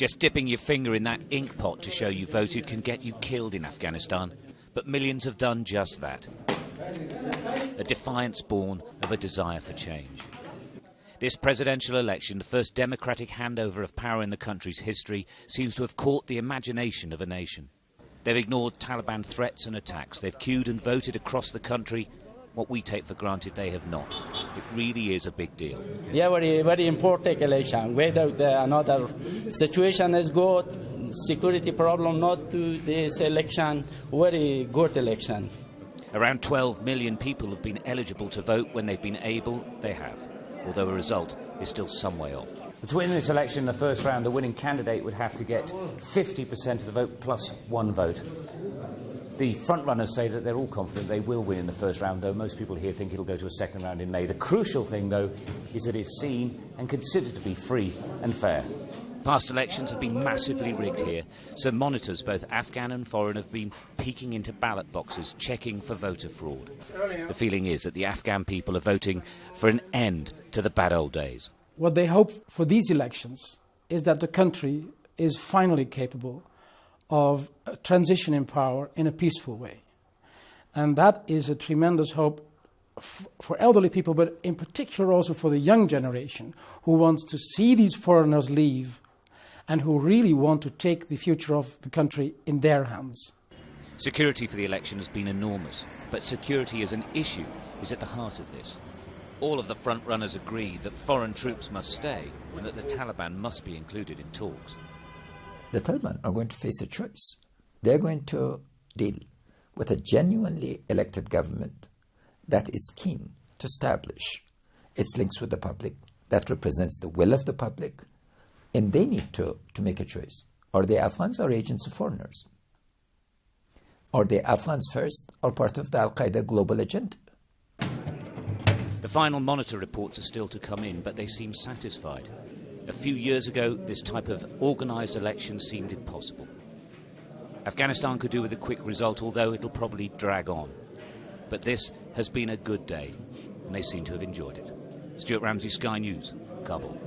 Just dipping your finger in that ink pot to show you voted can get you killed in Afghanistan, but millions have done just that. A defiance born of a desire for change. This presidential election, the first democratic handover of power in the country's history, seems to have caught the imagination of a nation. They've ignored Taliban threats and attacks. They've queued and voted across the country. What we take for granted, they have not. It really is a big deal. Yeah, very important election. Whether another situation is good, security problem not to this election, very good election. Around 12 million people have been eligible to vote. When they've been able, they have, although a result is still some way off. To win this election in the first round, the winning candidate would have to get 50% of the vote plus one vote. The frontrunners say that they're all confident they will win in the first round, though most people here think it'll go to a second round in May. The crucial thing, though, is that it's seen and considered to be free and fair. Past elections have been massively rigged here, so monitors, both Afghan and foreign, have been peeking into ballot boxes, checking for voter fraud. The feeling is that the Afghan people are voting for an end to the bad old days. What they hope for these elections is that the country is finally capable of a transition in power in a peaceful way. And that is a tremendous hope for elderly people, but in particular also for the young generation who wants to see these foreigners leave and who really want to take the future of the country in their hands. Security for the election has been enormous, but security as an issue is at the heart of this. All of the front-runners agree that foreign troops must stay and that the Taliban must be included in talks. The Taliban are going to face a choice. They're going to deal with a genuinely elected government that is keen to establish its links with the public, that represents the will of the public, and they need to make a choice. Are they Afghans or agents of foreigners? Are they Afghans first or part of the Al-Qaeda global agenda? The final monitor reports are still to come in, but they seem satisfied. A few years ago, this type of organised election seemed impossible. Afghanistan could do with a quick result, although it'll probably drag on. But this has been a good day, and they seem to have enjoyed it. Stuart Ramsey, Sky News, Kabul.